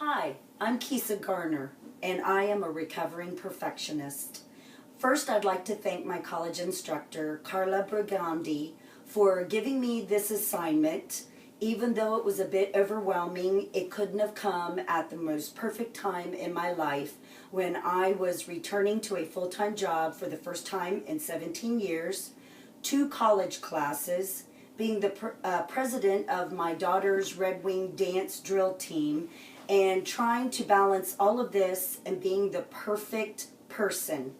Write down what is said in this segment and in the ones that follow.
Hi, I'm Kecia Garner, and I am a recovering perfectionist. First, I'd like to thank my college instructor, Carla Brigandi, for giving me this assignment. Even though it was a bit overwhelming, it couldn't have come at the most perfect time in my life when I was returning to a full-time job for the first time in 17 years, 2 college classes, being the president of my daughter's Red Wing dance drill team, and trying to balance all of this and being the perfect person.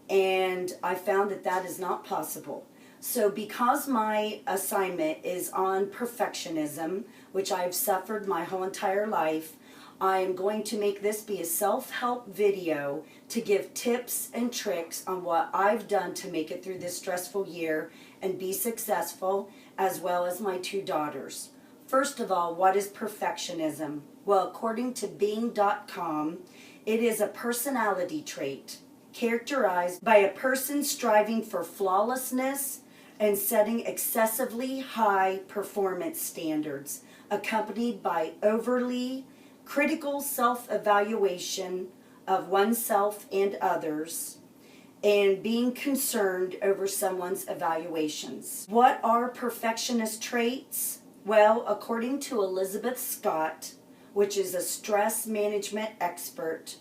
And I found that that is not possible. So because my assignment is on perfectionism, which I've suffered my whole entire life, I'm going to make this be a self-help video to give tips and tricks on what I've done to make it through this stressful year and be successful, as well as my 2 daughters. First of all, what is perfectionism? Well, according to Bing.com, it is a personality trait characterized by a person striving for flawlessness and setting excessively high performance standards, accompanied by overly critical self-evaluation of oneself and others, and being concerned over someone's evaluations. What are perfectionist traits? Well, according to Elizabeth Scott, which is a stress management expert,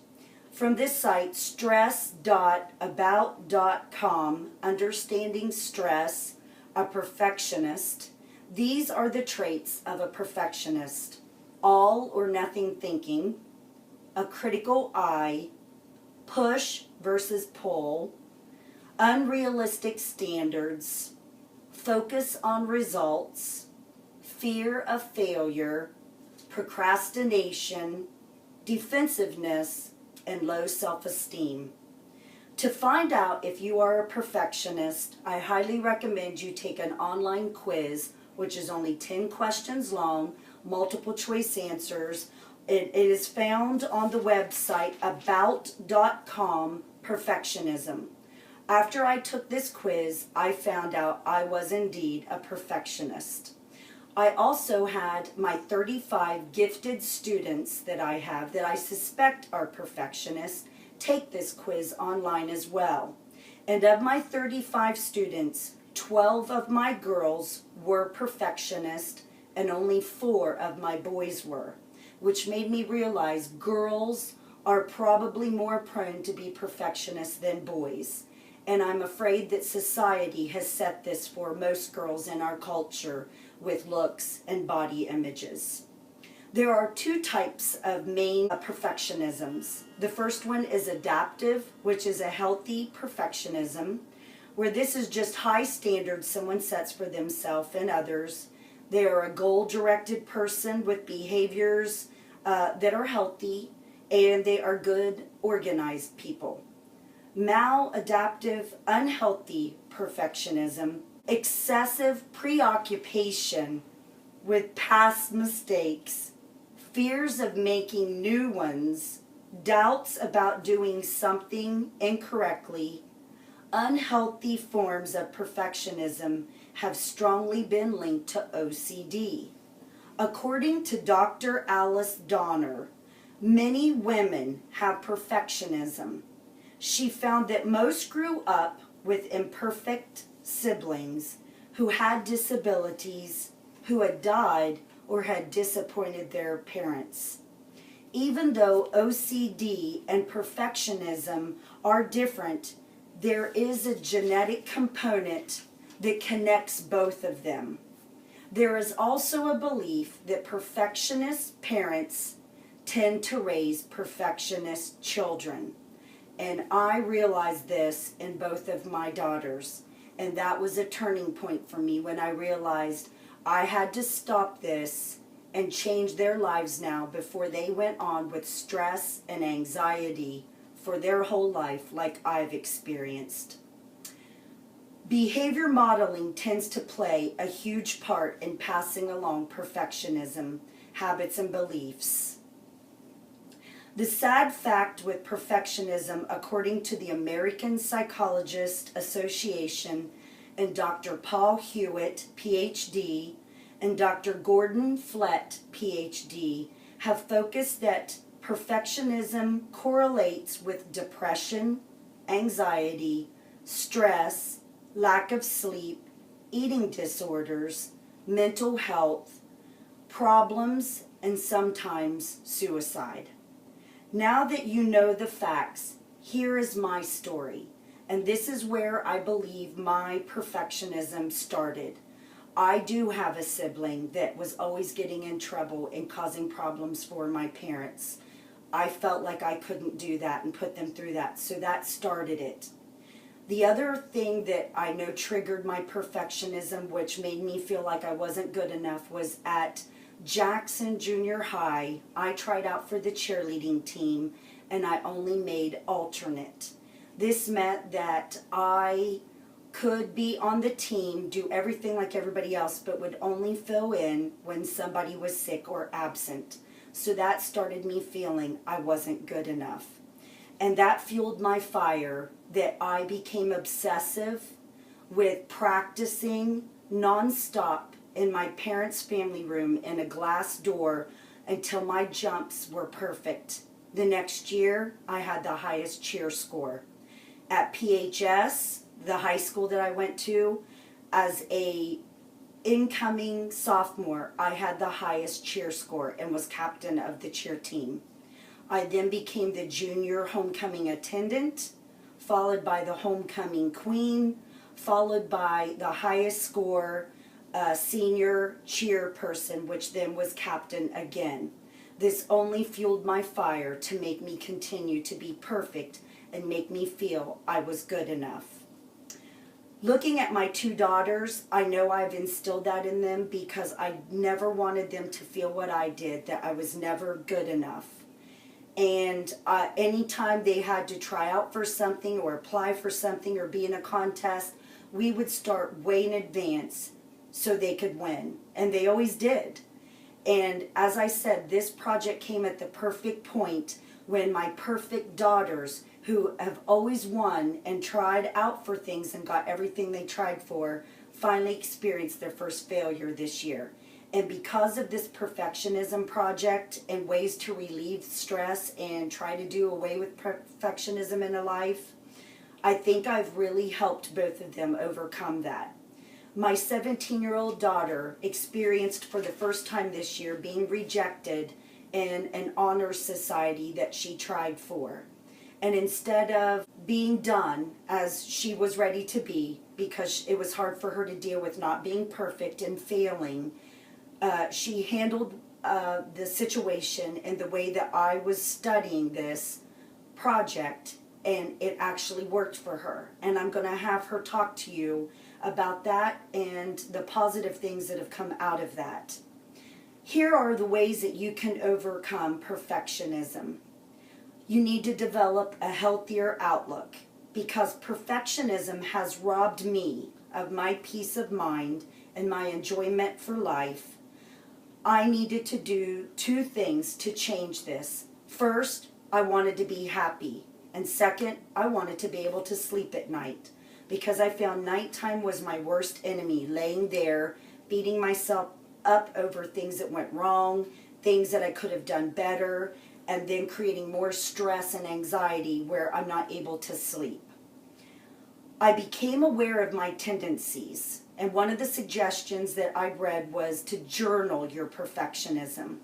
from this site, stress.about.com, Understanding Stress, a Perfectionist. These are the traits of a perfectionist: all or nothing thinking, a critical eye, push versus pull, unrealistic standards, focus on results, fear of failure, procrastination, defensiveness, and low self-esteem. To find out if you are a perfectionist, I highly recommend you take an online quiz, which is only 10 questions long, multiple choice answers. It is found on the website about.com, Perfectionism. After I took this quiz, I found out I was indeed a perfectionist. I also had my 35 gifted students that I have that I suspect are perfectionists take this quiz online as well. And of my 35 students, 12 of my girls were perfectionists and only 4 of my boys were, which made me realize girls are probably more prone to be perfectionists than boys. And I'm afraid that society has set this for most girls in our culture with looks and body images. There are 2 types of main perfectionisms. The first one is adaptive, which is a healthy perfectionism, where this is just high standards someone sets for themselves and others. They are a goal-directed person with behaviors that are healthy, and they are good, organized people. Maladaptive, unhealthy perfectionism, excessive preoccupation with past mistakes, fears of making new ones, doubts about doing something incorrectly. Unhealthy forms of perfectionism have strongly been linked to OCD. According to Dr. Alice Donner, many women have perfectionism. She found that most grew up with imperfect siblings who had disabilities, who had died, or had disappointed their parents. Even though OCD and perfectionism are different, there is a genetic component that connects both of them. There is also a belief that perfectionist parents tend to raise perfectionist children. And I realized this in both of my daughters. And that was a turning point for me when I realized I had to stop this and change their lives now before they went on with stress and anxiety for their whole life like I've experienced. Behavior modeling tends to play a huge part in passing along perfectionism, habits, and beliefs. The sad fact with perfectionism, according to the American Psychologist Association and Dr. Paul Hewitt, PhD, and Dr. Gordon Flett, PhD, have focused that perfectionism correlates with depression, anxiety, stress, lack of sleep, eating disorders, mental health, problems, and sometimes suicide. Now that you know the facts, here is my story. And this is where I believe my perfectionism started. I do have a sibling that was always getting in trouble and causing problems for my parents. I felt like I couldn't do that and put them through that, so that started it. The other thing that I know triggered my perfectionism, which made me feel like I wasn't good enough, was at Jackson Junior High. I tried out for the cheerleading team and I only made alternate. This meant that I could be on the team, do everything like everybody else, but would only fill in when somebody was sick or absent. So that started me feeling I wasn't good enough. And that fueled my fire that I became obsessive with practicing nonstop in my parents' family room in a glass door until my jumps were perfect. The next year, I had the highest cheer score. At PHS, the high school that I went to, as a incoming sophomore, I had the highest cheer score and was captain of the cheer team. I then became the junior homecoming attendant, followed by the homecoming queen, followed by the highest score senior cheer person, which then was captain again. This only fueled my fire to make me continue to be perfect and make me feel I was good enough. Looking at my two daughters, I know I've instilled that in them because I never wanted them to feel what I did, that I was never good enough. And anytime they had to try out for something or apply for something or be in a contest, we would start way in advance so they could win. And they always did. And as I said, this project came at the perfect point when my perfect daughters, who have always won and tried out for things and got everything they tried for, finally experienced their first failure this year. And because of this perfectionism project and ways to relieve stress and try to do away with perfectionism in a life, I think I've really helped both of them overcome that. My 17-year-old daughter experienced for the first time this year being rejected in an honor society that she tried for. And instead of being done as she was ready to be, because it was hard for her to deal with not being perfect and failing, she handled the situation in the way that I was studying this project, and it actually worked for her. And I'm going to have her talk to you about that and the positive things that have come out of that. Here are the ways that you can overcome perfectionism. You need to develop a healthier outlook, because perfectionism has robbed me of my peace of mind and my enjoyment for life. I needed to do two things to change this. First, I wanted to be happy. And second, I wanted to be able to sleep at night, because I found nighttime was my worst enemy, laying there, beating myself up over things that went wrong, things that I could have done better, and then creating more stress and anxiety where I'm not able to sleep. I became aware of my tendencies, and one of the suggestions that I read was to journal your perfectionism.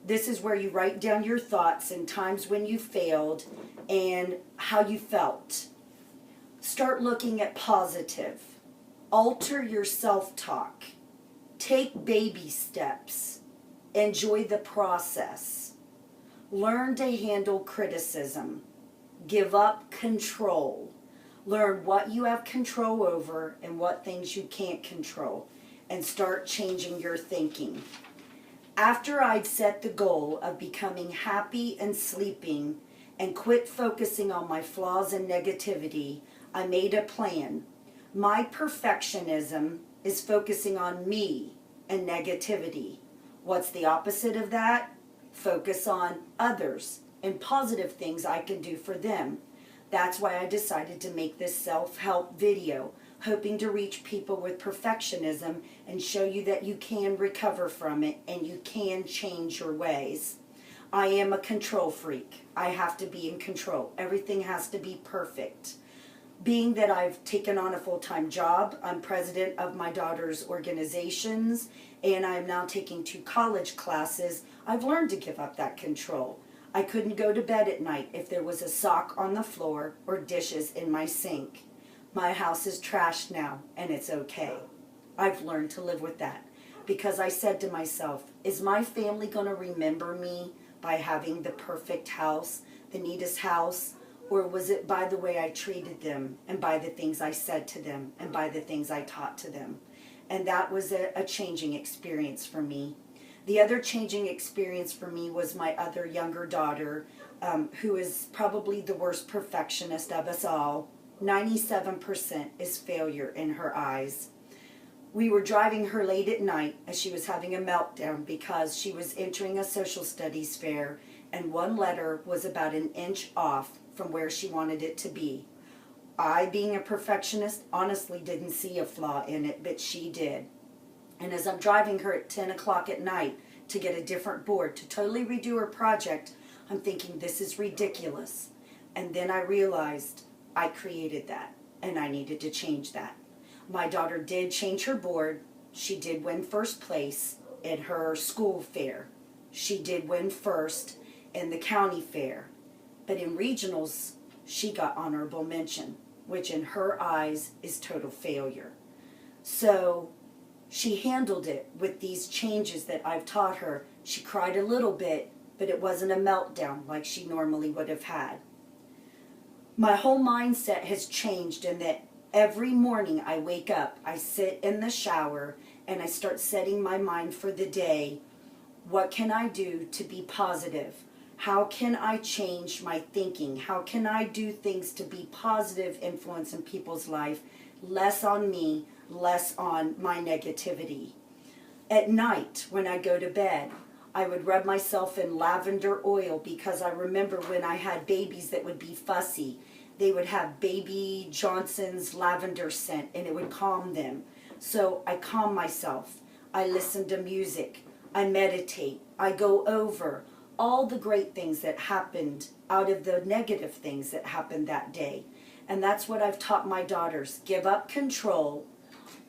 This is where you write down your thoughts and times when you failed and how you felt. Start looking at positive. Alter your self-talk. Take baby steps. Enjoy the process. Learn to handle criticism. Give up control. Learn what you have control over and what things you can't control, and start changing your thinking. After I'd set the goal of becoming happy and sleeping and quit focusing on my flaws and negativity, I made a plan. My perfectionism is focusing on me and negativity. What's the opposite of that? Focus on others and positive things I can do for them. That's why I decided to make this self-help video, hoping to reach people with perfectionism and show you that you can recover from it and you can change your ways. I am a control freak. I have to be in control. Everything has to be perfect. Being that I've taken on a full-time job, I'm president of my daughter's organizations, and I'm now taking 2 college classes, I've learned to give up that control. I couldn't go to bed at night if there was a sock on the floor or dishes in my sink. My house is trashed now, and it's okay. I've learned to live with that because I said to myself, is my family going to remember me by having the perfect house, the neatest house, or was it by the way I treated them and by the things I said to them and by the things I taught to them? And that was a changing experience for me. The other changing experience for me was my other younger daughter, who is probably the worst perfectionist of us all. 97% is failure in her eyes. We were driving her late at night as she was having a meltdown because she was entering a social studies fair and one letter was about an inch off from where she wanted it to be. I, being a perfectionist, honestly didn't see a flaw in it, but she did. And as I'm driving her at 10 o'clock at night to get a different board to totally redo her project, I'm thinking, this is ridiculous. And then I realized I created that and I needed to change that. My daughter did change her board. She did win first place at her school fair. She did win first in the county fair. But in regionals, she got honorable mention, which in her eyes is total failure. So she handled it with these changes that I've taught her. She cried a little bit, but it wasn't a meltdown like she normally would have had. My whole mindset has changed in that every morning I wake up, I sit in the shower, and I start setting my mind for the day. What can I do to be positive? How can I change my thinking? How can I do things to be positive influence in people's life? Less on me, less on my negativity. At night, when I go to bed, I would rub myself in lavender oil because I remember when I had babies that would be fussy. They would have Baby Johnson's lavender scent and it would calm them. So I calm myself. I listen to music. I meditate. I go over all the great things that happened out of the negative things that happened that day. And that's what I've taught my daughters. Give up control.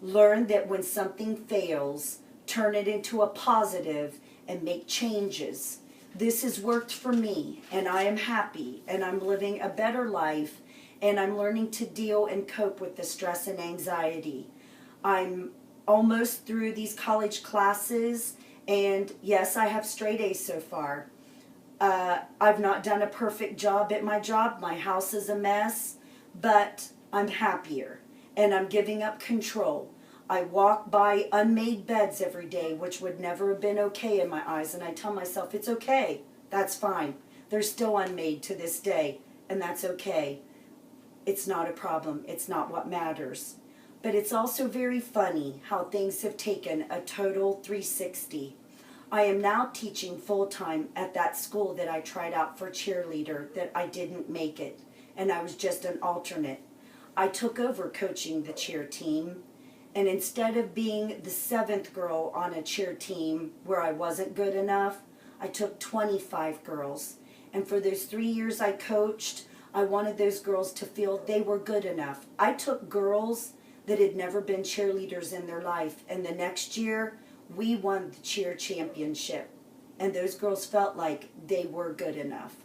Learn that when something fails, turn it into a positive and make changes. This has worked for me, and I am happy, and I'm living a better life, and I'm learning to deal and cope with the stress and anxiety. I'm almost through these college classes, and yes, I have straight A's so far. I've not done a perfect job at my job. My house is a mess, but I'm happier, and I'm giving up control. I walk by unmade beds every day, which would never have been okay in my eyes, and I tell myself, it's okay, that's fine. They're still unmade to this day, and that's okay. It's not a problem, it's not what matters. But it's also very funny how things have taken a total 360. I am now teaching full-time at that school that I tried out for cheerleader that I didn't make it, and I was just an alternate. I took over coaching the cheer team, and instead of being the 7th girl on a cheer team where I wasn't good enough, I took 25 girls. And for those 3 years I coached, I wanted those girls to feel they were good enough. I took girls that had never been cheerleaders in their life, and the next year, we won the cheer championship. And those girls felt like they were good enough.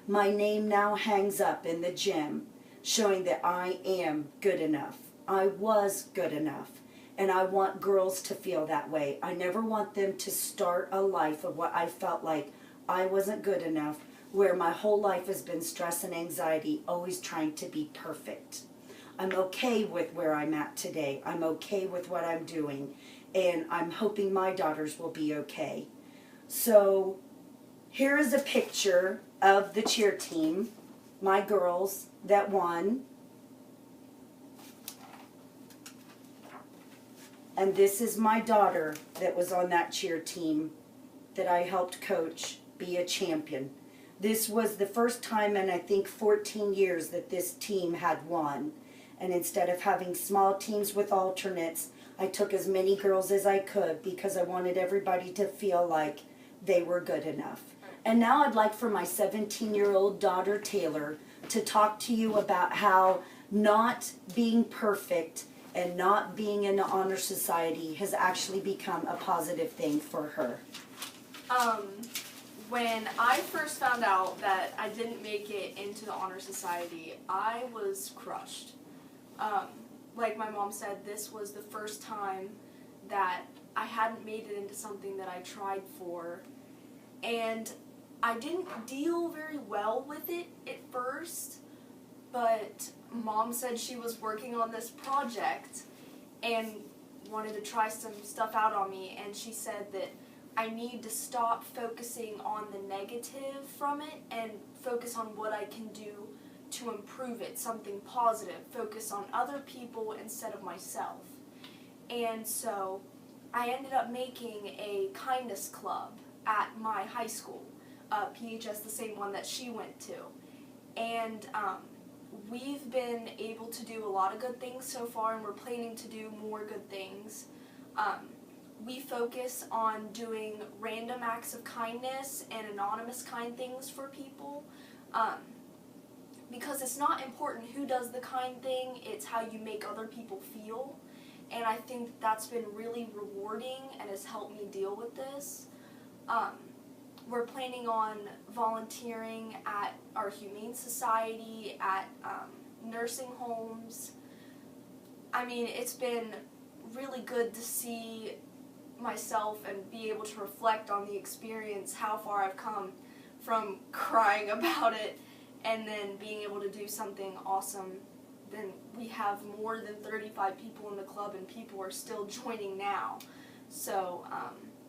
My name now hangs up in the gym, showing that I am good enough. I was good enough. And I want girls to feel that way. I never want them to start a life of what I felt like I wasn't good enough, where my whole life has been stress and anxiety, always trying to be perfect. I'm okay with where I'm at today. I'm okay with what I'm doing. And I'm hoping my daughters will be okay. So here is a picture of the cheer team, my girls that won. And this is my daughter that was on that cheer team that I helped coach be a champion. This was the first time in I think 14 years that this team had won. And instead of having small teams with alternates, I took as many girls as I could because I wanted everybody to feel like they were good enough. And now I'd like for my 17-year-old daughter, Taylor, to talk to you about how not being perfect and not being in the honor society has actually become a positive thing for her. When I first found out that I didn't make it into the honor society, I was crushed. Like my mom said, this was the first time that I hadn't made it into something that I tried for, and I didn't deal very well with it at first, but Mom said she was working on this project and wanted to try some stuff out on me, and she said that I need to stop focusing on the negative from it and focus on what I can do to improve it, something positive, focus on other people instead of myself. And so I ended up making a kindness club at my high school, PHS, the same one that she went to. And we've been able to do a lot of good things so far, and we're planning to do more good things. We focus on doing random acts of kindness and anonymous kind things for people, because it's not important who does the kind thing, it's how you make other people feel. And I think that's been really rewarding and has helped me deal with this. We're planning on volunteering at our Humane Society, at nursing homes. I mean, it's been really good to see myself and be able to reflect on the experience, how far I've come from crying about it and then being able to do something awesome. Then we have more than 35 people in the club, and people are still joining now. So,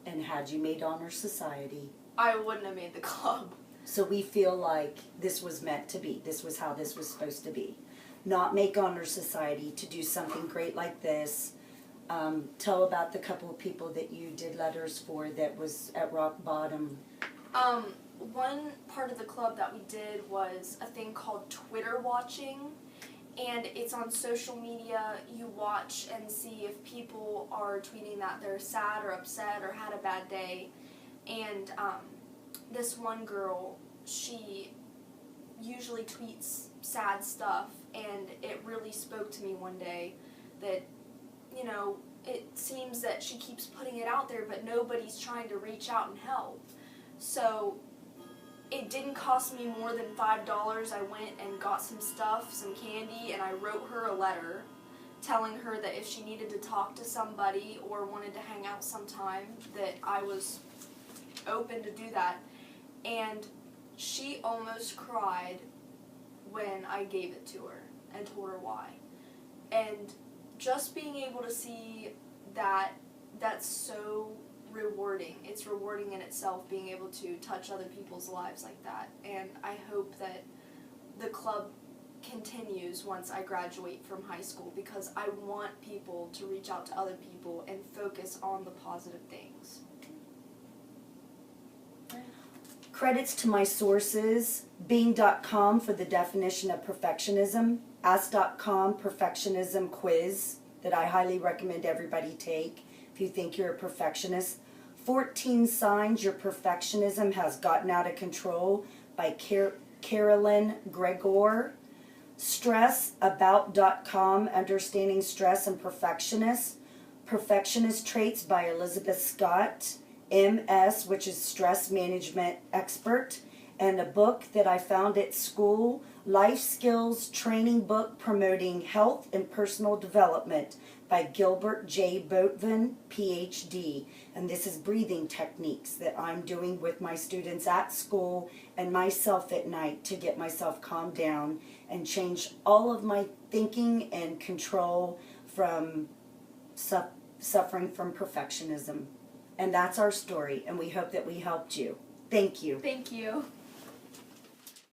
And had you made honor society, I wouldn't have made the club. so we feel like this was meant to be. This was how this was supposed to be. Not make honor society, to do something great like this. Tell about the couple of people that you did letters for that was at rock bottom. One part of the club that we did was a thing called Twitter watching, and it's on social media. You watch and see if people are tweeting that they're sad or upset or had a bad day. And this one girl, she usually tweets sad stuff, and it really spoke to me one day that, you know, it seems that she keeps putting it out there, but nobody's trying to reach out and help. So it didn't cost me more than $5. I went and got some stuff, some candy, and I wrote her a letter telling her that if she needed to talk to somebody or wanted to hang out sometime, that I was open to do that. And she almost cried when I gave it to her and told her why. And just being able to see that, that's so rewarding. It's rewarding in itself, being able to touch other people's lives like that. And I hope that the club continues once I graduate from high school, because I want people to reach out to other people and focus on the positive things. Credits to my sources: Bing.com for the definition of perfectionism, Ask.com perfectionism quiz that I highly recommend everybody take if you think you're a perfectionist. 14 Signs Your Perfectionism Has Gotten Out of Control by Carolyn Gregor. Stressabout.com, Understanding Stress and Perfectionist Traits by Elizabeth Scott. MS, which is Stress Management Expert. And a book that I found at school, Life Skills Training Book Promoting Health and Personal Development by Gilbert J. Boatvin, PhD. And this is breathing techniques that I'm doing with my students at school and myself at night to get myself calmed down and change all of my thinking and control from suffering from perfectionism. And that's our story, and we hope that we helped you. Thank you. Thank you.